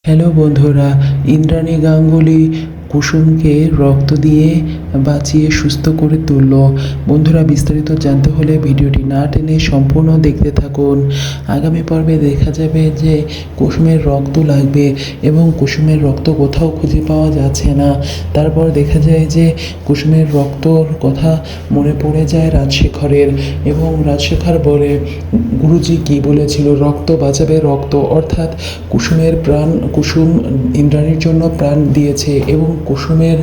Hello বন্ধুরা, ইন্দ্রাণী গাঙ্গুলি কুসুমকে রক্ত দিয়ে বাঁচিয়ে সুস্থ করে তুলল। বন্ধুরা, বিস্তারিত জানতে হলে ভিডিওটি না টেনে সম্পূর্ণ দেখতে থাকুন। আগামী পর্বে দেখা যাবে যে কুসুমের রক্ত লাগবে এবং কুসুমের রক্ত কোথাও খুঁজে পাওয়া যাচ্ছে না। তারপর দেখা যায় যে কুসুমের রক্তর কথা মনে পড়ে যায় রাজশেখরের, এবং রাজশেখর বলে, গুরুজি কি বলেছিল, রক্ত বাঁচাবে রক্ত, অর্থাৎ কুসুমের প্রাণ, কুসুম ইন্দ্রাণীর জন্য প্রাণ দিয়েছে এবং কুসুমের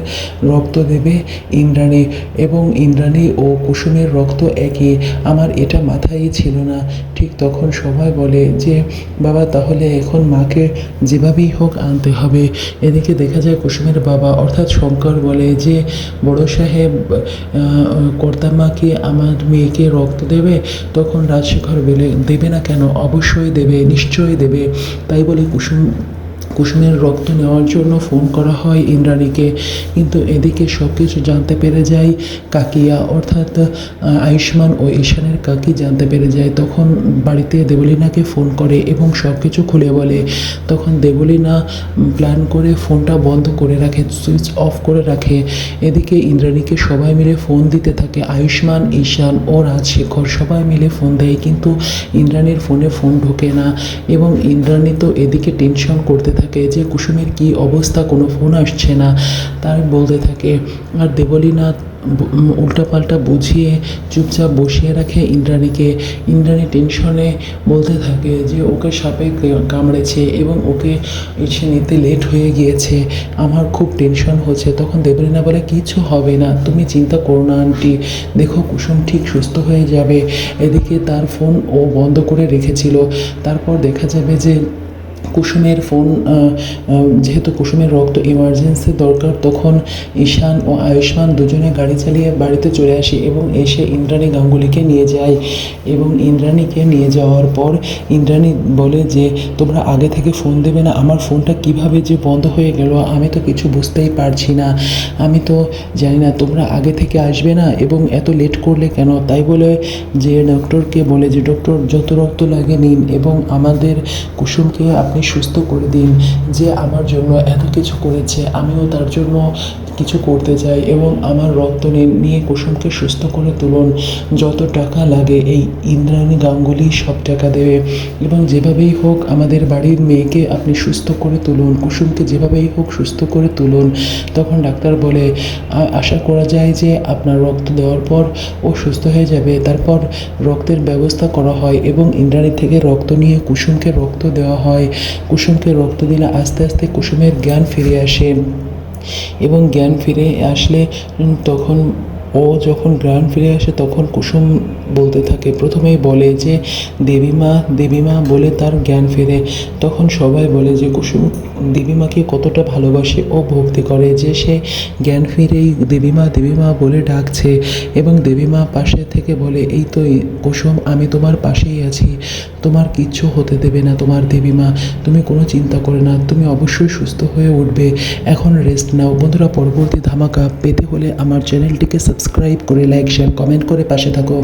রক্ত দেবে ইন্দ্রাণী, এবং ইন্দ্রাণী ও কুসুমের রক্ত একই। আমার এটা মাথায় ছিল না। ঠিক তখন সবাই বলে যে বাবা, তাহলে এখন মাকে যেভাবেই হোক আনতে হবে। এদিকে দেখা যায় কুসুমের বাবা অর্থাৎ শঙ্কর বলে যে বড় সাহেব, কর্তামা কি আমার মেয়েকে রক্ত দেবে? তখন রাজশেখর বলে, দেবে না কেন, অবশ্যই দেবে, নিশ্চয়ই দেবে। তাই বলে কুসুমের রক্ত নেওয়ার জন্য ফোন করা হয় ইন্দ্রাণীকে। কিন্তু এদিকে সব কিছু জানতে পেরে যায় কাকিয়া, অর্থাৎ আয়ুষ্মান ও ঈশানের কাকি জানতে পেরে যায়। তখন বাড়িতে দেবলীনাকে ফোন করে এবং সব কিছু খুলে বলে। তখন দেবলীনা প্ল্যান করে ফোনটা বন্ধ করে রাখে, সুইচ অফ করে রাখে। এদিকে ইন্দ্রাণীকে সবাই মিলে ফোন দিতে থাকে, আয়ুষ্মান, ঈশান ও রাজশেখর সবাই মিলে ফোন দেয়, কিন্তু ইন্দ্রাণীর ফোনে ফোন ঢোকে না। এবং ইন্দ্রাণী তো এদিকে টেনশন করতে থাকে যে কুসুমের কি অবস্থা, কোনো ফোন আসছে না, তার বলতে থাকে। আর দেবলীনা উল্টাপাল্টা বুঝিয়ে চুপচাপ বসিয়ে রাখে ইন্দ্রাণীকে। ইন্দ্রাণী টেনশনে বলতে থাকে যে ওকে সাপে কামড়েছে এবং ওকে এসে নিতে লেট হয়ে গিয়েছে, আমার খুব টেনশন হচ্ছে। তখন দেবলীনা বলে, কিছু হবে না, তুমি চিন্তা করো না আন্টি, দেখো কুসুম ঠিক সুস্থ হয়ে যাবে। এদিকে তার ফোন ও বন্ধ করে রেখেছিল। তারপর দেখা যাবে যে কুসুমের ফোন, যেহেতু কুসুমের রক্ত ইমার্জেন্সি দরকার, তখন ঈশান ও আয়ুষ্মান দুজনে গাড়ি চালিয়ে বাড়িতে চলে আসে এবং এসে ইন্দ্রাণী গাঙ্গুলিকে নিয়ে যায়। এবং ইন্দ্রাণীকে নিয়ে যাওয়ার পর ইন্দ্রাণী বলে যে তোমরা আগে থেকে ফোন দেবে না, আমার ফোনটা কিভাবে যে বন্ধ হয়ে গেল আমি তো কিছু বুঝতেই পারছি না, আমি তো জানি না, তোমরা আগে থেকে আসবে না এবং এত লেট করলে কেন? তাই বলে যে ডক্টরকে বলে যে ডক্টর, যত রক্ত লাগে নিন এবং আমাদের কুসুমকে আপনি সুস্থ করে দিন, যে আমার জন্য এত কিছু করেছে, আমিও তার জন্য কিছু করতে চাই, এবং আমার রক্ত নিয়ে কুসুমকে সুস্থ করে তুলুন। যত টাকা লাগে এই ইন্দ্রাণী গাঙ্গুলি সব টাকা দেবে, এবং যেভাবেই হোক আমাদের বাড়ির মেয়েকে আপনি সুস্থ করে তুলুন, কুসুমকে যেভাবেই হোক সুস্থ করে তুলুন। তখন ডাক্তার বলে, আশা করা যায় যে আপনার রক্ত দেওয়ার পর ও সুস্থ হয়ে যাবে। তারপর রক্তের ব্যবস্থা করা হয় এবং ইন্দ্রাণী থেকে রক্ত নিয়ে কুসুমকে রক্ত দেওয়া হয়। কুসুমকে রক্ত দিলে আস্তে আস্তে কুসুমের জ্ঞান ফিরে আসে, এবং জ্ঞান ফিরে আসলে তখন যখন জ্ঞান ফিরে আসে তখন কুসুম বলতে থাকে, প্রথমেই বলে যে দেবীমা দেবীমা বলে তার জ্ঞান ফিরে। তখন সবাই বলে যে কুসুম দেবীমাকে কতটা ভালোবাসে ও ভক্তি করে যে সে জ্ঞান ফিরেই দেবীমা দেবীমা বলে ডাকছে। এবং দেবীমা পাশে থেকে বলে, এই তো কুসুম, আমি তোমার পাশেই আছি, তোমার কিচ্ছু হতে দেবে না তোমার দেবীমা, তুমি কোনো চিন্তা করে না, তুমি অবশ্যই সুস্থ হয়ে উঠবে, এখন রেস্ট নাও। বন্ধুরা, পরবর্তী ধামাকা পেতে হলে আমার চ্যানেলটিকে সাবস্ক্রাইব করে লাইক, শেয়ার, কমেন্ট করে পাশে থাকো।